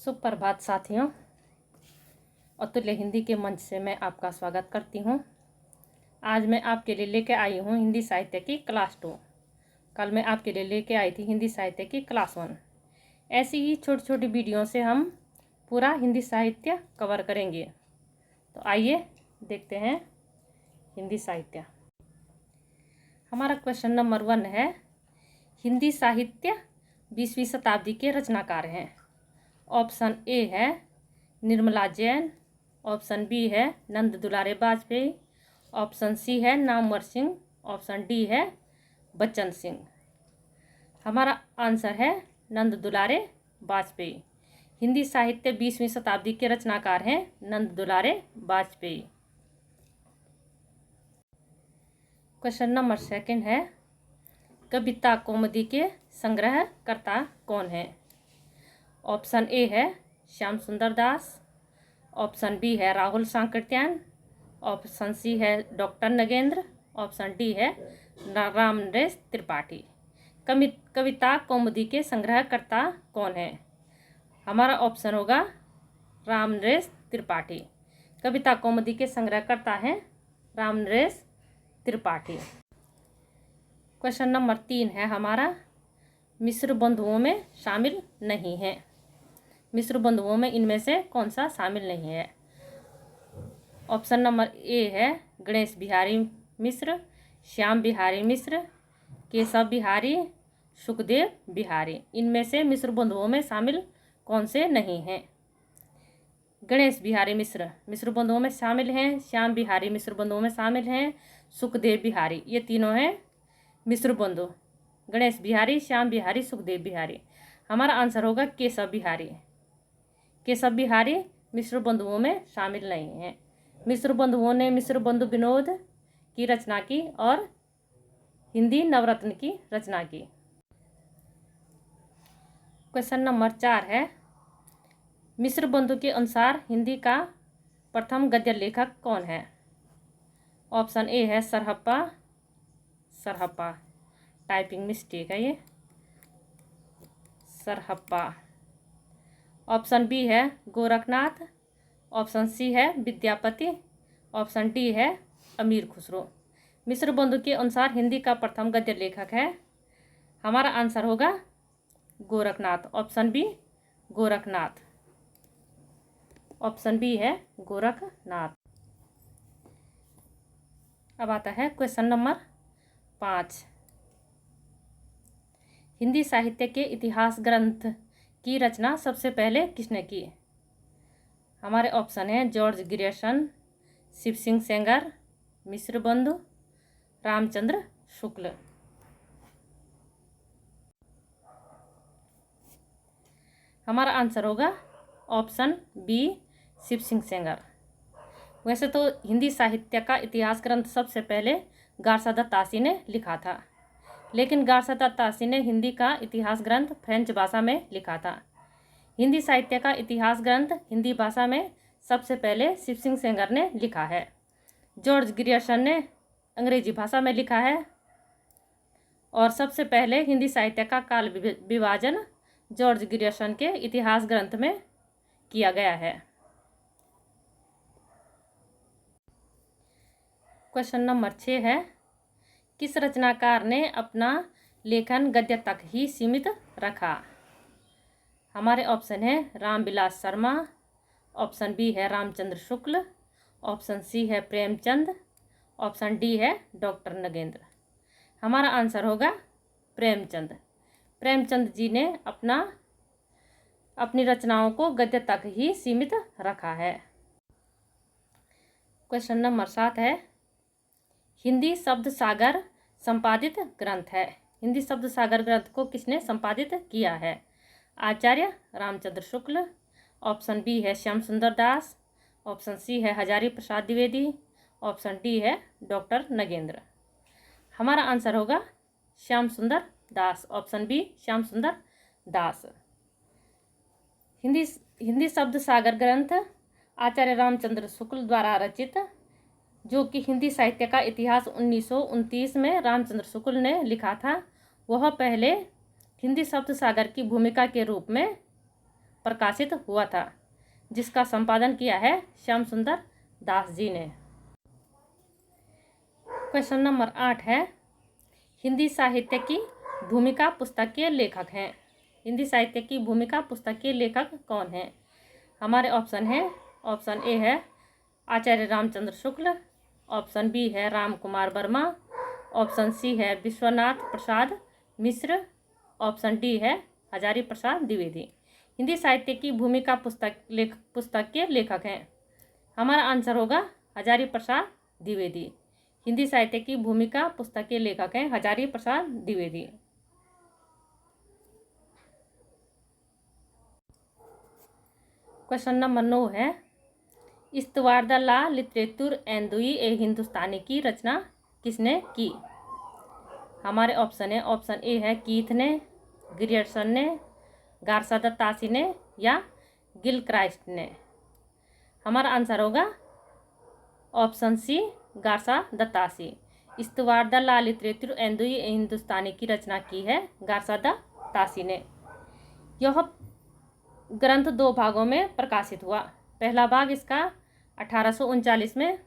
सुप्रभात साथियों, अतुल्य हिंदी के मंच से मैं आपका स्वागत करती हूँ। आज मैं आपके लिए लेके आई हूँ हिंदी साहित्य की क्लास 2। कल मैं आपके लिए लेके आई थी हिंदी साहित्य की क्लास 1। ऐसी ही छोटी छोटी वीडियो से हम पूरा हिंदी साहित्य कवर करेंगे। तो आइए देखते हैं हिंदी साहित्य। हमारा क्वेश्चन नंबर 1 है, हिंदी साहित्य 20वीं शताब्दी के रचनाकार हैं। ऑप्शन ए है निर्मला जैन, ऑप्शन बी है नंद दुलारे बाजपेयी, ऑप्शन सी है नामवर सिंह, ऑप्शन डी है बच्चन सिंह। हमारा आंसर है नंद दुलारे बाजपेयी। हिंदी साहित्य 20वीं शताब्दी के रचनाकार हैं नंद दुलारे बाजपेयी। क्वेश्चन नंबर 2 है, कविता कौमुदी के संग्रहकर्ता कौन है? ऑप्शन ए है श्याम सुंदर दास, ऑप्शन बी है राहुल सांकृत्यायन, ऑप्शन सी है डॉक्टर नगेंद्र, ऑप्शन डी है रामनरेश त्रिपाठी। कविता कौमुदी के संग्रहकर्ता कौन है? हमारा ऑप्शन होगा रामनरेश त्रिपाठी। कविता कौमुदी के संग्रहकर्ता हैं रामनरेश त्रिपाठी। क्वेश्चन नंबर 3 है हमारा, मिश्र बंधुओं में शामिल नहीं है। मिश्र बंधुओं में इनमें से कौन सा शामिल नहीं है? ऑप्शन नंबर ए है गणेश बिहारी मिश्र, श्याम बिहारी मिश्र, केशव बिहारी, सुखदेव बिहारी। इनमें से मिश्र बंधुओं में शामिल कौन से नहीं हैं? गणेश बिहारी मिश्र मिश्र बंधुओं में शामिल हैं, श्याम बिहारी मिश्र बंधुओं में शामिल हैं, सुखदेव बिहारी, ये तीनों हैं मिश्र बंधु। गणेश बिहारी, श्याम बिहारी, सुखदेव बिहारी। हमारा आंसर होगा केशव बिहारी। केशव बिहारी मिश्र बंधुओं में शामिल नहीं हैं। मिश्र बंधुओं ने मिश्र बंधु विनोद की रचना की और हिंदी नवरत्न की रचना की। क्वेश्चन नंबर 4 है, मिश्र बंधु के अनुसार हिंदी का प्रथम गद्य लेखक कौन है? ऑप्शन ए है सरहप्पा, टाइपिंग मिस्टेक है ये, सरहप्पा। ऑप्शन बी है गोरखनाथ, ऑप्शन सी है विद्यापति, ऑप्शन डी है अमीर खुसरो। मिश्र बंधु के अनुसार हिंदी का प्रथम गद्य लेखक है, हमारा आंसर होगा Gorakhnath. Option B Gorakhnath, option B है गोरखनाथ। अब आता है क्वेश्चन नंबर 5, हिंदी साहित्य के इतिहास ग्रंथ की रचना सबसे पहले किसने की? हमारे ऑप्शन हैं जॉर्ज ग्रियर्सन, शिव सिंह सेंगर, मिश्र बंधु, रामचंद्र शुक्ल। हमारा आंसर होगा ऑप्शन बी शिव सिंह सेंगर। वैसे तो हिंदी साहित्य का इतिहास ग्रंथ सबसे पहले गारसा दत्तासी ने लिखा था, लेकिन गारसा दत्तासी ने हिंदी का इतिहास ग्रंथ फ्रेंच भाषा में लिखा था। हिंदी साहित्य का इतिहास ग्रंथ हिंदी भाषा में सबसे पहले शिव सिंह सेंगर ने लिखा है। जॉर्ज ग्रियर्सन ने अंग्रेजी भाषा में लिखा है और सबसे पहले हिंदी साहित्य का काल विभाजन जॉर्ज ग्रियर्सन के इतिहास ग्रंथ में किया गया है। क्वेश्चन नंबर 6 है, किस रचनाकार ने अपना लेखन गद्य तक ही सीमित रखा? हमारे ऑप्शन है रामविलास शर्मा, ऑप्शन बी है रामचंद्र शुक्ल, ऑप्शन सी है प्रेमचंद, ऑप्शन डी है डॉक्टर नगेंद्र। हमारा आंसर होगा प्रेमचंद। प्रेमचंद जी ने अपनी रचनाओं को गद्य तक ही सीमित रखा है। क्वेश्चन नंबर 7 है, हिंदी शब्द सागर संपादित ग्रंथ है। हिंदी शब्द सागर ग्रंथ को किसने संपादित किया है? आचार्य रामचंद्र शुक्ल, ऑप्शन बी है श्याम सुंदर दास, ऑप्शन सी है हजारी प्रसाद द्विवेदी, ऑप्शन डी है डॉक्टर नगेंद्र। हमारा आंसर होगा श्याम सुंदर दास। ऑप्शन बी श्याम सुंदर दास। हिंदी शब्द सागर ग्रंथ आचार्य रामचंद्र शुक्ल द्वारा रचित, जो कि हिंदी साहित्य का इतिहास 1929 में रामचंद्र शुक्ल ने लिखा था, वह पहले हिंदी शब्द सागर की भूमिका के रूप में प्रकाशित हुआ था, जिसका संपादन किया है श्याम सुंदर दास जी ने। क्वेश्चन नंबर 8 है, हिंदी साहित्य की भूमिका पुस्तक के लेखक हैं। हिंदी साहित्य की भूमिका पुस्तक के लेखक कौन हैं? हमारे ऑप्शन है, ऑप्शन ए है आचार्य रामचंद्र शुक्ल, ऑप्शन बी है राम कुमार वर्मा, ऑप्शन सी है विश्वनाथ प्रसाद मिश्र, ऑप्शन डी है हजारी प्रसाद द्विवेदी। हिंदी साहित्य की भूमिका पुस्तक के लेखक हैं। हमारा आंसर होगा हजारी प्रसाद द्विवेदी। हिंदी साहित्य की भूमिका पुस्तक के लेखक हैं हजारी प्रसाद द्विवेदी। क्वेश्चन नंबर 9 है, इस्तवार द ला लिटरेचर एंदुई ए हिंदुस्तानी की रचना किसने की? हमारे ऑप्शन है, ऑप्शन ए है कीथ ने, ग्रियर्सन ने, गारसा दत्तासी ने या गिलक्राइस्ट ने। हमारा आंसर होगा ऑप्शन सी गारसा दत्तासी। इस्तवार द ला लिटरेचर एंदुई ए हिंदुस्तानी की रचना की है गारसा दत्तासी ने। यह ग्रंथ 2 भागों में प्रकाशित हुआ। पहला भाग इसका 1839 में,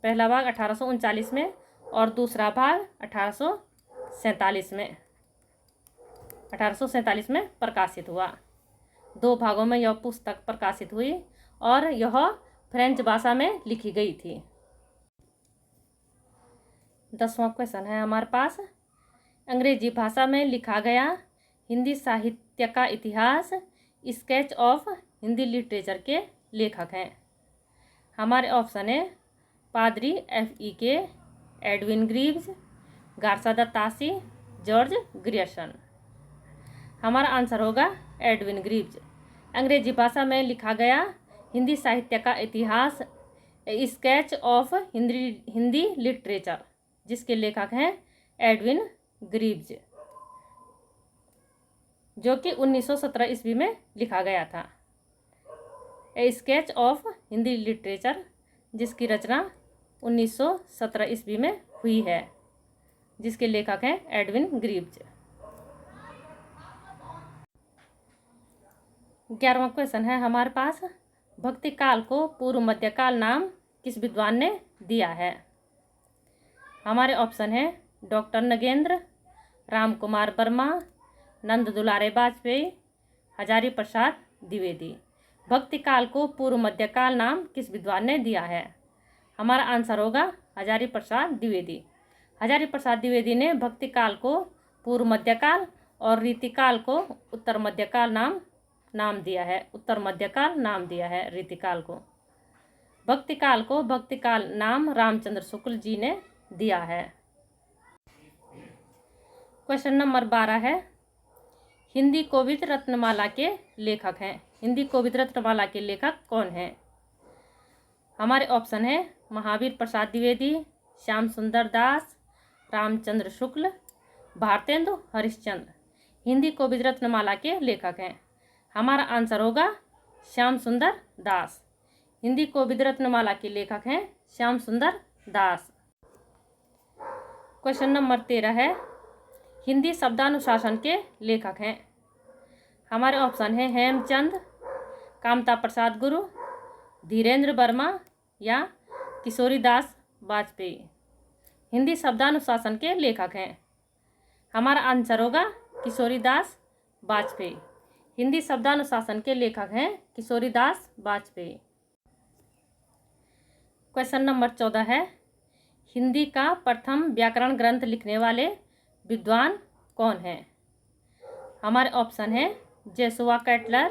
पहला भाग 1839 में और दूसरा भाग 1847 में, 1847 में प्रकाशित हुआ। 2 भागों में यह पुस्तक प्रकाशित हुई और यह फ्रेंच भाषा में लिखी गई थी। 10वां क्वेश्चन है हमारे पास, अंग्रेजी भाषा में लिखा गया हिंदी साहित्य का इतिहास स्केच ऑफ हिंदी लिटरेचर के लेखक हैं। हमारे ऑप्शन है पादरी F.E.K. Edwin Greaves, Garcin de Tassy, George Grierson. हमारा आंसर होगा एडविन ग्रीव्स। अंग्रेजी भाषा में लिखा गया हिंदी साहित्य का इतिहास स्केच ऑफ हिंदी लिटरेचर, जिसके लेखक हैं एडविन ग्रीव्स, जो कि 1917 ईस्वी में लिखा गया था। ए स्केच ऑफ हिंदी लिटरेचर, जिसकी रचना 1917 ईस्वी में हुई है, जिसके लेखक हैं एडविन ग्रीव्स। 11वां क्वेश्चन है हमारे पास, भक्ति काल को पूर्व मध्यकाल नाम किस विद्वान ने दिया है? हमारे ऑप्शन है डॉक्टर नगेंद्र, राम कुमार वर्मा, नंद दुलारे वाजपेयी, हजारी प्रसाद द्विवेदी। भक्ति काल को पूर्व मध्यकाल नाम किस विद्वान ने दिया है? हमारा आंसर होगा हजारी प्रसाद द्विवेदी। हजारी प्रसाद द्विवेदी ने भक्ति काल को पूर्व मध्यकाल और रीतिकाल को उत्तर मध्यकाल नाम दिया है। उत्तर मध्यकाल नाम दिया है रीतिकाल को। भक्तिकाल को भक्तिकाल नाम रामचंद्र शुक्ल जी ने दिया है। क्वेश्चन नंबर 12 है, हिंदी कोविद रत्नमाला के लेखक हैं। हिंदी कोविद रत्नमाला के लेखक कौन हैं? हमारे ऑप्शन है महावीर प्रसाद द्विवेदी, श्याम सुंदर दास, रामचंद्र शुक्ल, भारतेंदु हरिश्चंद्र। हिंदी कोविद रत्नमाला के लेखक हैं। हमारा आंसर होगा श्याम सुंदर दास। हिंदी कोविद रत्नमाला के लेखक हैं श्याम सुंदर दास। क्वेश्चन नंबर 13 है, हिंदी शब्दानुशासन के लेखक हैं। हमारे ऑप्शन है हेमचंद, कामता प्रसाद गुरु, धीरेन्द्र वर्मा या किशोरीदास वाजपेयी। हिंदी शब्दानुशासन के लेखक हैं। हमारा आंसर होगा किशोरीदास वाजपेयी। हिंदी शब्दानुशासन के लेखक हैं किशोरीदास वाजपेयी। क्वेश्चन नंबर 14 है, हिंदी का प्रथम व्याकरण ग्रंथ लिखने वाले विद्वान कौन हैं? हमारे ऑप्शन है जेसुआ कैटलर,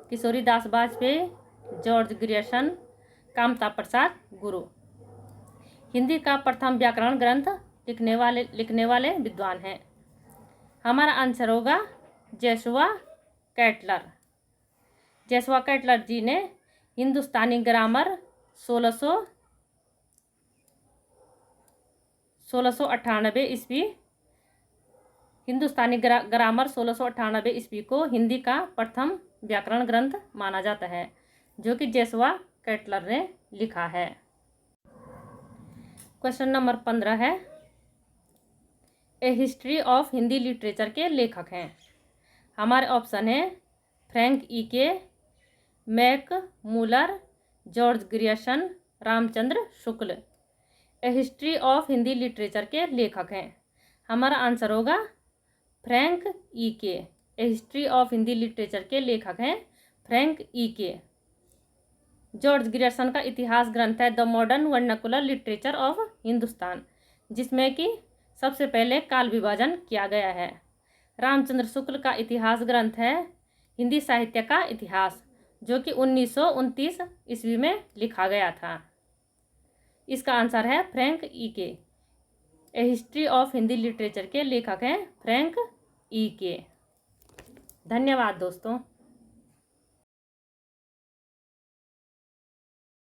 किशोरीदास वाजपेयी, जॉर्ज ग्रियर्सन, कामता प्रसाद गुरु। हिंदी का प्रथम व्याकरण ग्रंथ लिखने वाले विद्वान हैं। हमारा आंसर होगा जेसुआ कैटलर। जेसुआ कैटलर जी ने हिंदुस्तानी ग्रामर 1698 ईस्वी, हिंदुस्तानी ग्रामर 1698 ईस्वी को हिंदी का प्रथम व्याकरण ग्रंथ माना जाता है, जो कि जेसुआ कैटलर ने लिखा है। क्वेश्चन नंबर 15 है, a history of Hindi literature के लेखक हैं। हमारे ऑप्शन है Frank E Keay, Max Muller, George Grierson, Ramchandra Shukla. A history of Hindi literature के लेखक हैं। हमारा आंसर होगा Frank E Keay. A history of Hindi literature के लेखक हैं फ्रैंक ई के। जॉर्ज ग्रियर्सन का इतिहास ग्रंथ है the modern vernacular literature of Hindustan, जिसमें कि सबसे पहले काल विभाजन किया गया है। रामचंद्र शुक्ल का इतिहास ग्रंथ है हिंदी साहित्य का इतिहास, जो कि 1929 ईस्वी में लिखा गया था। इसका आंसर है Frank E Keay. A history of Hindi literature के लेखक हैं फ्रैंक ई के। धन्यवाद दोस्तों।